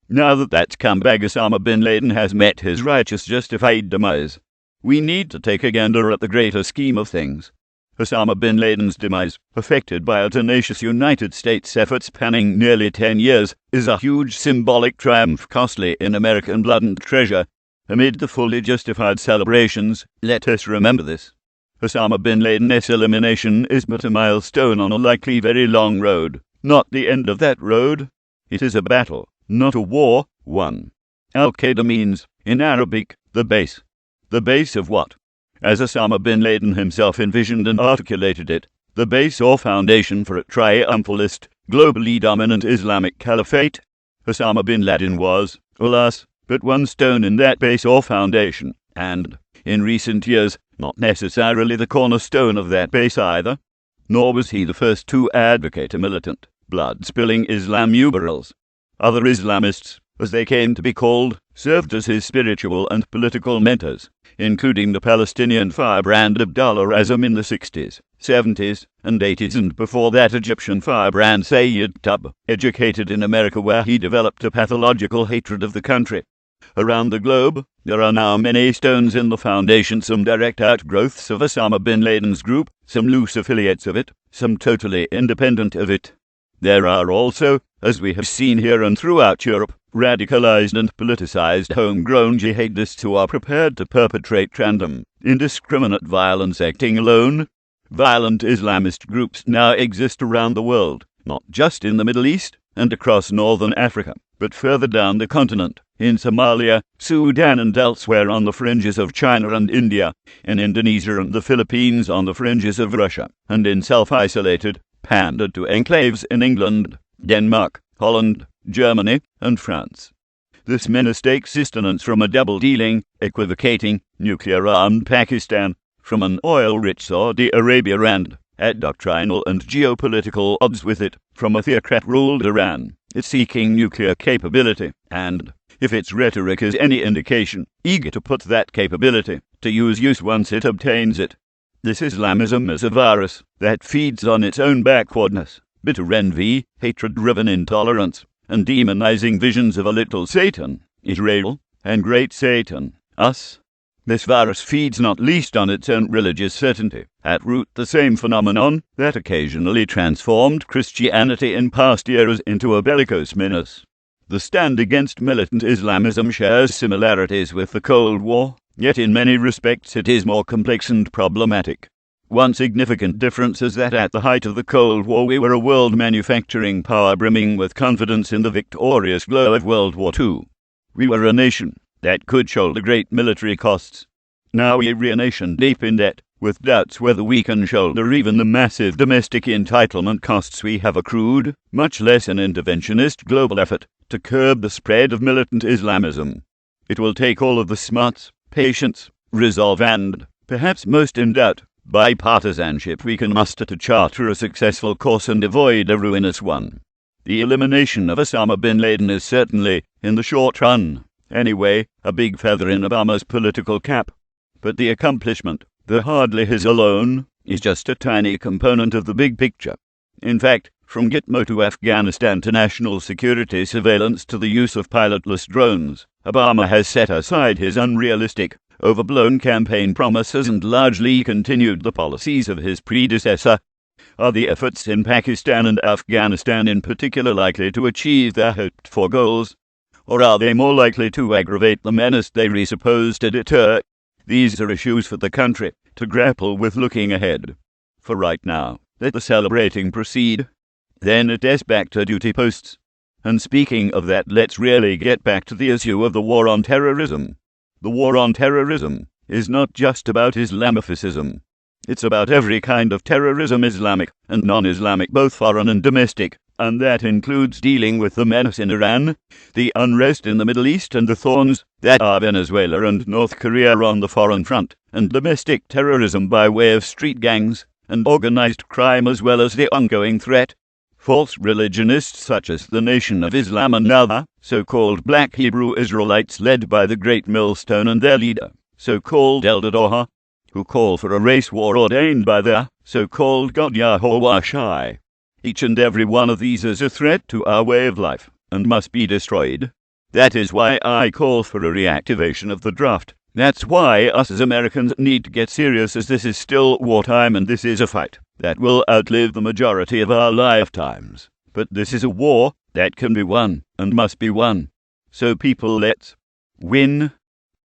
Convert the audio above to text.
Now that that's come back, Osama bin Laden has met his righteous justified demise. We need to take a gander at the greater scheme of things. Osama bin Laden's demise, affected by a tenacious United States effort spanning nearly 10 years, is a huge symbolic triumph costly in American blood and treasure. Amid the fully justified celebrations, let us remember this. Osama bin Laden's elimination is but a milestone on a likely very long road. Not the end of that road. It is a battle, not a war, won. Al-Qaeda means, in Arabic, the base. The base of what? As Osama bin Laden himself envisioned and articulated it, the base or foundation for a triumphalist, globally dominant Islamic caliphate. Osama bin Laden was, alas, but one stone in that base or foundation, and, in recent years, not necessarily the cornerstone of that base either. Nor was he the first to advocate a militant, blood-spilling Islam numerals. Other Islamists, as they came to be called, served as his spiritual and political mentors, including the Palestinian firebrand Abdullah Razam in the 60s, 70s, and 80s, and before that Egyptian firebrand Sayyid Qutb, educated in America where he developed a pathological hatred of the country. Around the globe, there are now many stones in the foundation, some direct outgrowths of Osama bin Laden's group, some loose affiliates of it, some totally independent of it. There are also, as we have seen here and throughout Europe, radicalized and politicized homegrown jihadists who are prepared to perpetrate random, indiscriminate violence acting alone. Violent Islamist groups now exist around the world, not just in the Middle East and across northern Africa, but further down the continent, in Somalia, Sudan, and elsewhere on the fringes of China and India, in Indonesia and the Philippines on the fringes of Russia, and in self-isolated, pandered-to enclaves in England, Denmark, Holland, Germany, and France. This menace takes sustenance from a double-dealing, equivocating, nuclear-armed Pakistan, from an oil-rich Saudi Arabia and, at doctrinal and geopolitical odds with it, from a theocrat-ruled Iran, it's seeking nuclear capability, and, if its rhetoric is any indication, eager to put that capability to use once it obtains it. This Islamism is a virus that feeds on its own backwardness, bitter envy, hatred-driven intolerance, and demonizing visions of a little Satan, Israel, and great Satan, us. This virus feeds not least on its own religious certainty, at root the same phenomenon that occasionally transformed Christianity in past eras into a bellicose menace. The stand against militant Islamism shares similarities with the Cold War, yet in many respects it is more complex and problematic. One significant difference is that at the height of the Cold War we were a world manufacturing power brimming with confidence in the victorious glow of World War II. We were a nation that could shoulder great military costs. Now we're a nation deep in debt, with doubts whether we can shoulder even the massive domestic entitlement costs we have accrued, much less an interventionist global effort to curb the spread of militant Islamism. It will take all of the smarts, patience, resolve, and, perhaps most in doubt, bipartisanship we can muster to charter a successful course and avoid a ruinous one. The elimination of Osama bin Laden is certainly, in the short run, anyway, a big feather in Obama's political cap. But the accomplishment, though hardly his alone, is just a tiny component of the big picture. In fact, from Gitmo to Afghanistan to national security surveillance to the use of pilotless drones, Obama has set aside his unrealistic, overblown campaign promises and largely continued the policies of his predecessor. Are the efforts in Pakistan and Afghanistan in particular likely to achieve their hoped-for goals? Or are they more likely to aggravate the menace they were supposed to deter? These are issues for the country to grapple with looking ahead. For right now, let the celebrating proceed. Then it is back to duty posts. And speaking of that, let's really get back to the issue of the war on terrorism. The war on terrorism is not just about Islamificism. It's about every kind of terrorism, Islamic and non-Islamic, both foreign and domestic. And that includes dealing with the menace in Iran, the unrest in the Middle East, and the thorns that are Venezuela and North Korea on the foreign front, and domestic terrorism by way of street gangs and organized crime, as well as the ongoing threat. False religionists such as the Nation of Islam and other so-called black Hebrew Israelites led by the Great Millstone and their leader, so-called Elder Doha, who call for a race war ordained by their so-called God Yahweh Shai. Each and every one of these is a threat to our way of life, and must be destroyed. That is why I call for a reactivation of the draft. That's why us as Americans need to get serious, as this is still wartime and this is a fight that will outlive the majority of our lifetimes. But this is a war that can be won and must be won. So people, let's win